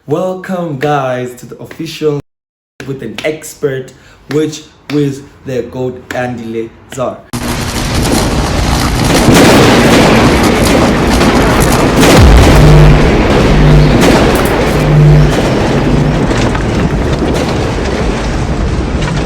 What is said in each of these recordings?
Welcome guys to the official with an expert, which with the GOAT Andile Zar.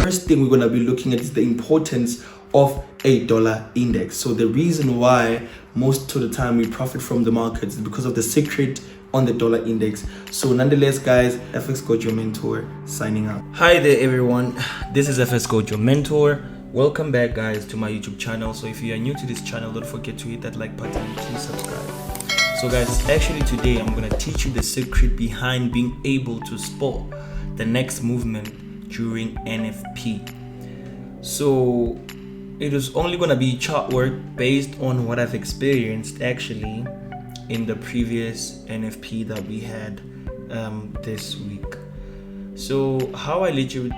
First thing we're going to be looking at is the importance of a dollar index. So the reason why most of the time we profit from the markets is because of the secret on the dollar index. So nonetheless guys, FX GOAT your mentor signing out. Hi there everyone, this is FX GOAT your mentor. Welcome back guys to my YouTube channel. So if you are new to this channel, don't forget to hit that like button and please subscribe. So guys, actually today I'm going to teach you the secret behind being able to spot the next movement during NFP. So it is only going to be chart work based on what I've experienced actually in the previous NFP that we had this week. So how I literally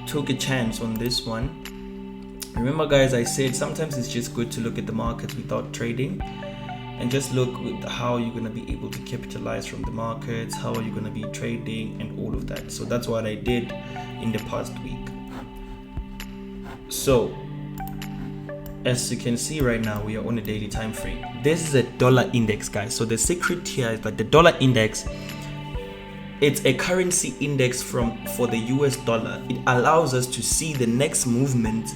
took a chance on this one. Remember guys, I said sometimes it's just good to look at the markets without trading and just look with how you're going to be able to capitalize from the markets, how are you going to be trading and all of that. So that's what I did in the past week. So as you can see right now, we are on a daily time frame. This is a dollar index guys. So the secret here is that the dollar index, it's a currency index for the US dollar. It allows us to see the next movement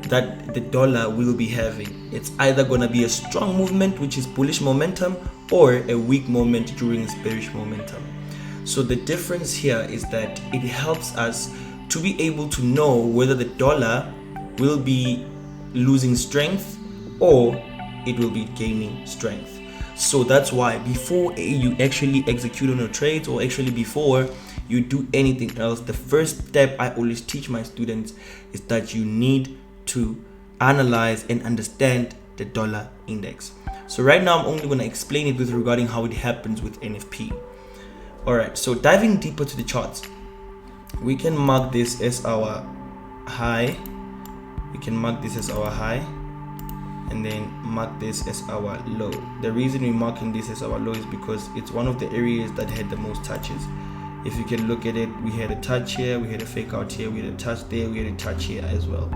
that the dollar will be having. It's either going to be a strong movement, which is bullish momentum, or a weak moment during its bearish momentum. So the difference here is that it helps us to be able to know whether the dollar will be losing strength or it will be gaining strength. So that's why before you actually execute on your trades, or actually before you do anything else, the first step I always teach my students is that you need to analyze and understand the dollar index. So right now I'm only going to explain it with regarding how it happens with NFP. Alright, so diving deeper to the charts, we can mark this as our high. We can mark this as our high and then mark this as our low. The reason we're marking this as our low is because it's one of the areas that had the most touches. If you can look at it, we had a touch here, we had a fake out here, we had a touch there, we had a touch here as well.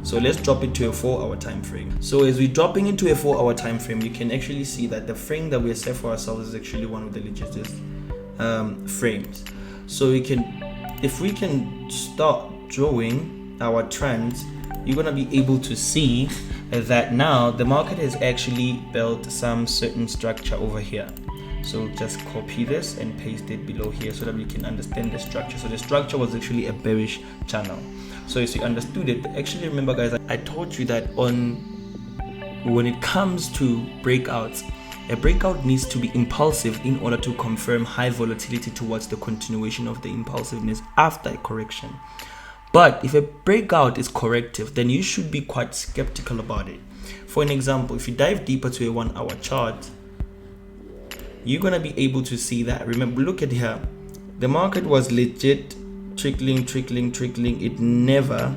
So let's drop it to a 4-hour time frame. So as we're dropping into a 4-hour time frame, you can actually see that the frame that we set for ourselves is actually one of the legitest frames. So we can, if we can start drawing our trends, you're going to be able to see that now the market has actually built some certain structure over here. So just copy this and paste it below here so that we can understand the structure. So the structure was actually a bearish channel. So as you understood it, actually remember guys, I taught you that when it comes to breakouts, a breakout needs to be impulsive in order to confirm high volatility towards the continuation of the impulsiveness after a correction. But if a breakout is corrective, then you should be quite skeptical about it. For an example, if you dive deeper to a 1-hour chart, you're going to be able to see that. Remember, look at here. The market was legit trickling. It never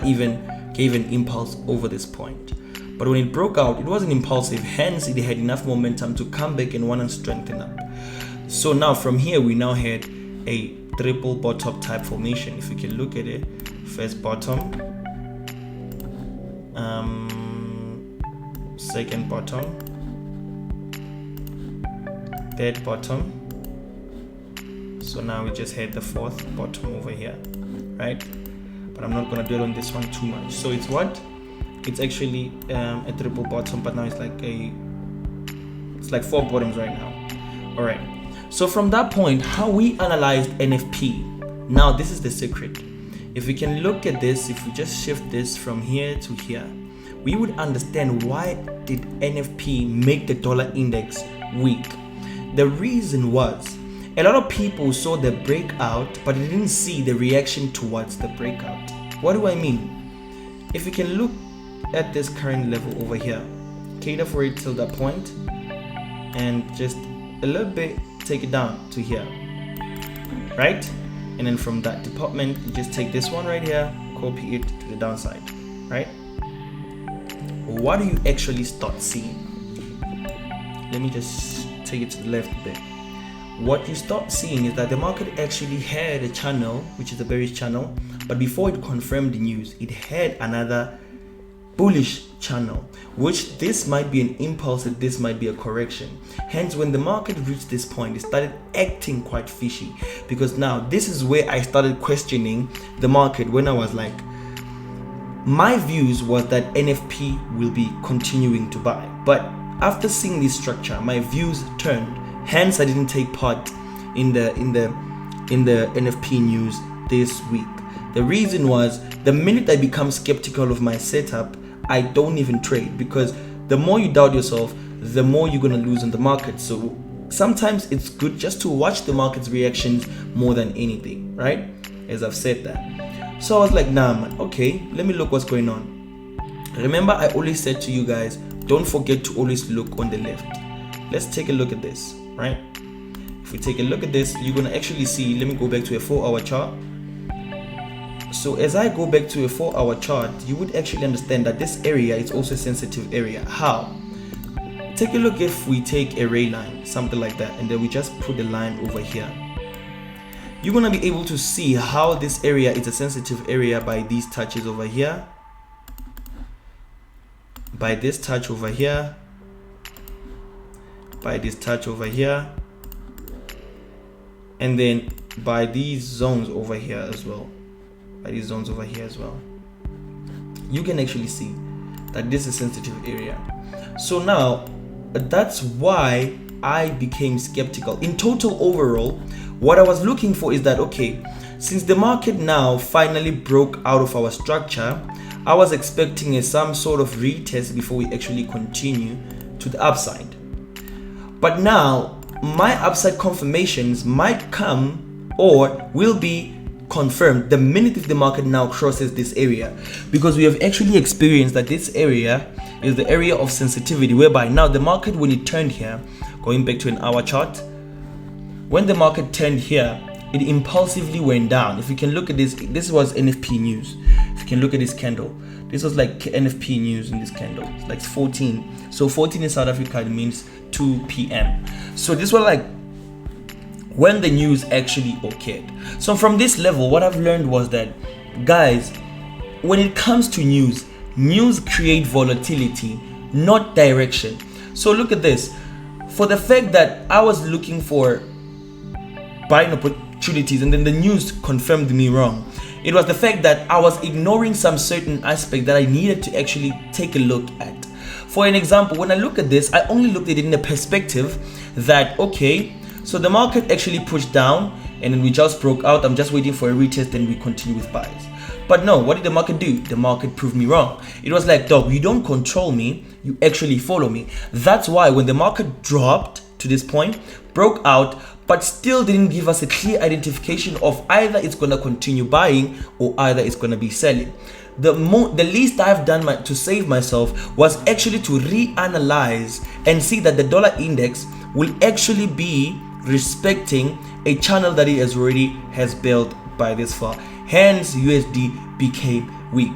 even gave an impulse over this point. But when it broke out, it wasn't impulsive. Hence, it had enough momentum to come back and want to strengthen up. So now from here, we now had a triple bottom type formation. If you can look at it, first bottom, second bottom, third bottom. So now we just had the fourth bottom over here, right? But I'm not gonna dwell on this one too much. So it's what? It's actually a triple bottom, but now it's like 4 bottoms right now. All right. So from that point, how we analyzed NFP, now this is the secret. If we can look at this, if we just shift this from here to here, we would understand why did NFP make the dollar index weak. The reason was a lot of people saw the breakout, but they didn't see the reaction towards the breakout. What do I mean? If we can look at this current level over here, cater for it till that point, and just a little bit take it down to here, right? And then from that department, you just take this one right here, copy it to the downside, right? What do you actually start seeing? Let me just take it to the left a bit. What you start seeing is that the market actually had a channel, which is a bearish channel, but before it confirmed the news, it had another bullish channel, which this might be an impulse and this might be a correction. Hence, when the market reached this point, it started acting quite fishy, because now this is where I started questioning the market. When I was like, my views was that NFP will be continuing to buy, but after seeing this structure, my views turned. Hence, I didn't take part in the NFP news this week. The reason was, the minute I become skeptical of my setup, I don't even trade, because the more you doubt yourself, the more you're gonna lose in the market. So sometimes it's good just to watch the market's reactions more than anything, right? As I've said that. So I was like, nah man, okay, let me look what's going on. Remember, I always said to you guys, don't forget to always look on the left. Let's take a look at this, right? If we take a look at this, you're gonna actually see, let me go back to a 4-hour chart. So as I go back to a 4-hour chart, you would actually understand that this area is also a sensitive area. How? Take a look. If we take a ray line, something like that, and then we just put the line over here, you're gonna be able to see how this area is a sensitive area by these touches over here, by this touch over here, by this touch over here, and then by these zones over here as well. You can actually see that this is a sensitive area. So now that's why I became skeptical. In total, overall, what I was looking for is that, okay, since the market now finally broke out of our structure, I was expecting some sort of retest before we actually continue to the upside. But now my upside confirmations might come or will be confirmed the minute if the market now crosses this area, because we have actually experienced that this area is the area of sensitivity, whereby now the market, when it turned here, going back to an hour chart, when the market turned here, it impulsively went down. If you can look at this, this was NFP news. If you can look at this candle, this was like NFP news in this candle. It's like 14. So 14 in South Africa, it means 2 p.m. So this was like when the news actually occurred. So from this level, what I've learned was that, guys, when it comes to news create volatility, not direction. So look at this. For the fact that I was looking for buying opportunities and then the news confirmed me wrong, it was the fact that I was ignoring some certain aspect that I needed to actually take a look at. For an example, when I look at this, I only looked at it in the perspective that, okay, so the market actually pushed down and then we just broke out. I'm just waiting for a retest and we continue with buys. But no, what did the market do? The market proved me wrong. It was like, dog, you don't control me, you actually follow me. That's why when the market dropped to this point, broke out, but still didn't give us a clear identification of either it's going to continue buying or either it's going to be selling. The least I've done to save myself was actually to reanalyze and see that the dollar index will actually be respecting a channel that it has built by this far. Hence, USD became weak.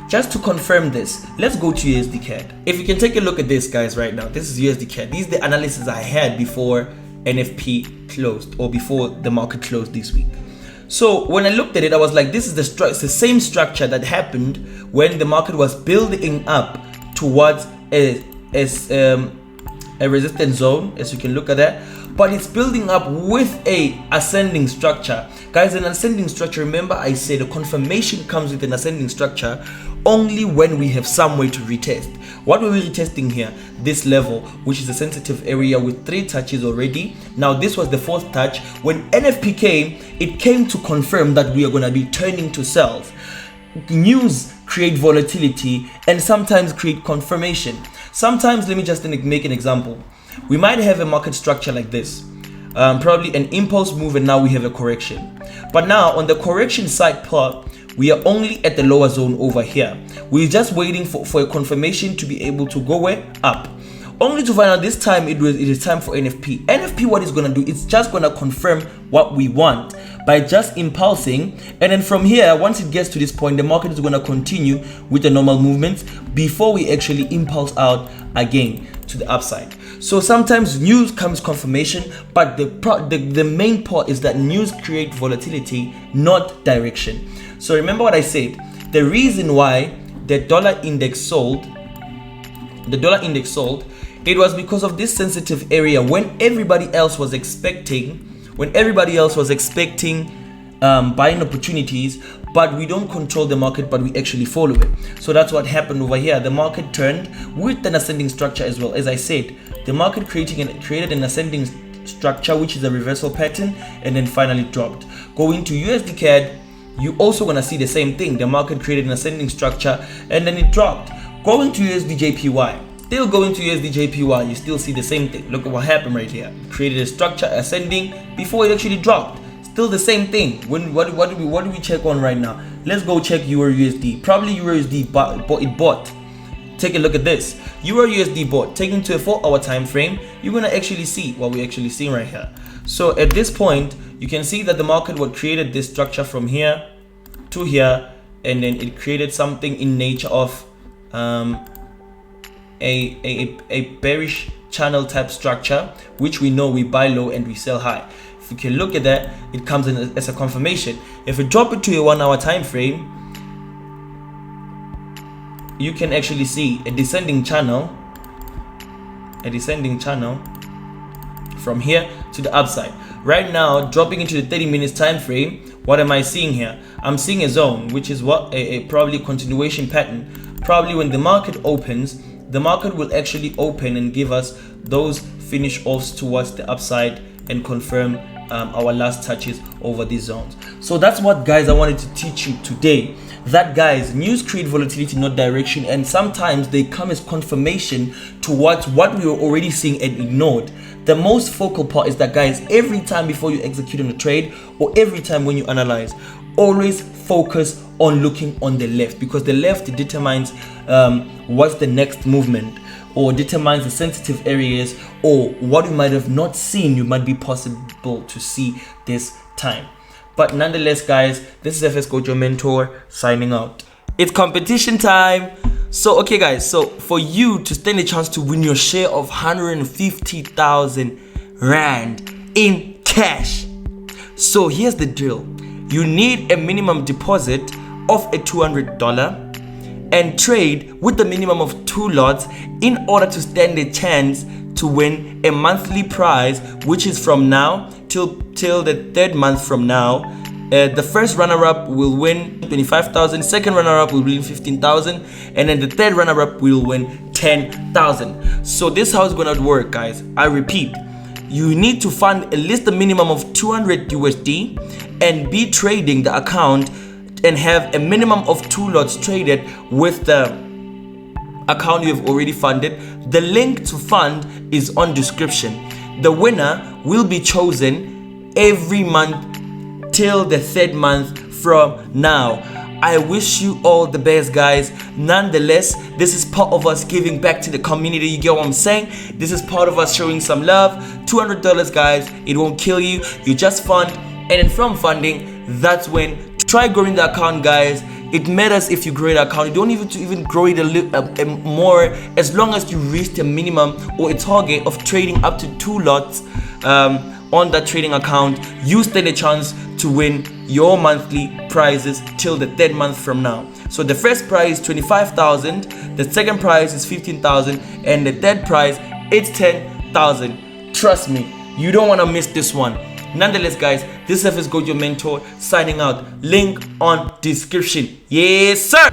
Just to confirm this, let's go to USD CAD. If you can take a look at this, guys, right now, this is USD CAD. These are the analysis I had before NFP closed or before the market closed this week. So when I looked at it, I was like, this is the same structure that happened when the market was building up towards a resistance zone, as you can look at that, but it's building up with a ascending structure. Guys, an ascending structure, remember I said a confirmation comes with an ascending structure only when we have some way to retest. What were we retesting here? This level, which is a sensitive area with 3 touches already. Now this was the 4th touch. When NFP came, it came to confirm that we are going to be turning to sales. News create volatility and sometimes create confirmation. Sometimes, let me just make an example. We might have a market structure like this, probably an impulse move, and now we have a correction. But now on the correction side part, we are only at the lower zone over here. We're just waiting for a confirmation to be able to go where? Up. Only to find out this time it is time for NFP. NFP, what it's going to do, it's just going to confirm what we want by just impulsing, and then from here, once it gets to this point, the market is going to continue with the normal movements before we actually impulse out again to the upside. So sometimes news comes confirmation, but the main part is that news create volatility, not direction. So remember what I said. The reason why the dollar index sold, it was because of this sensitive area when everybody else was expecting buying opportunities, but we don't control the market, but we actually follow it. So that's what happened over here. The market turned with an ascending structure as well. As I said, the market created an ascending structure, which is a reversal pattern, and then finally dropped. Going to USD CAD, you also gonna see the same thing. The market created an ascending structure and then it dropped. Going to USD JPY, still going to USD JPY, you still see the same thing. Look at what happened right here. Created a structure ascending before it actually dropped. Still the same thing. What do we check on right now? Let's go check Euro USD. Probably Euro USD bought. Take a look at this. Euro USD bought. Taking to a 4-hour time frame, you're gonna actually see what we're actually seeing right here. So at this point, you can see that the market would created this structure from here to here, and then it created something in nature of a bearish channel type structure, which we know we buy low and we sell high. If you can look at that, it comes in as a confirmation. If we drop it to a 1-hour time frame, you can actually see a descending channel from here to the upside. Right now, dropping into the 30 minutes time frame, what am I seeing here? I'm seeing a zone, which is what a probably continuation pattern. Probably when the market opens, the market will actually open and give us those finish offs towards the upside and confirm our last touches over these zones. So that's what, guys, I wanted to teach you today. That, guys, news create volatility, not direction, and sometimes they come as confirmation towards what we were already seeing and ignored. The most focal part is that, guys, every time before you execute on a trade or every time when you analyze, always focus on looking on the left, because the left determines what's the next movement, or determines the sensitive areas, or what you might have not seen, you might be possible to see this time. But nonetheless, guys, this is FX GOAT, your mentor, signing out. It's competition time. So, okay, guys, so for you to stand a chance to win your share of 150,000 Rand in cash, so here's the drill. You need a minimum deposit of a $200 and trade with the minimum of 2 lots in order to stand a chance to win a monthly prize, which is from now till the 3rd month from now. The first runner-up will win 25,000, second runner-up will win 15,000, and then the third runner-up will win 10,000. So this is how it's gonna work, guys. I repeat, you need to fund at least a minimum of 200 USD and be trading the account and have a minimum of 2 lots traded with the account you have already funded. The link to fund is on description. The winner will be chosen every month till the 3rd month from now. I wish you all the best, guys. Nonetheless, this is part of us giving back to the community. You get what I'm saying? This is part of us showing some love. $200, guys. It won't kill you. You just fund, and then from funding, that's when try growing the account, guys. It matters if you grow the account. You don't even grow it a little more, as long as you reach the minimum or a target of trading up to 2 lots on that trading account. You stand a chance to win your monthly prizes till the 3rd month from now. So the first prize is 25,000, the second prize is 15,000, and the third prize it's 10,000. Trust me, you don't want to miss this one. Nonetheless, guys, this is FX GOAT, your mentor, signing out. Link on description. Yes, sir.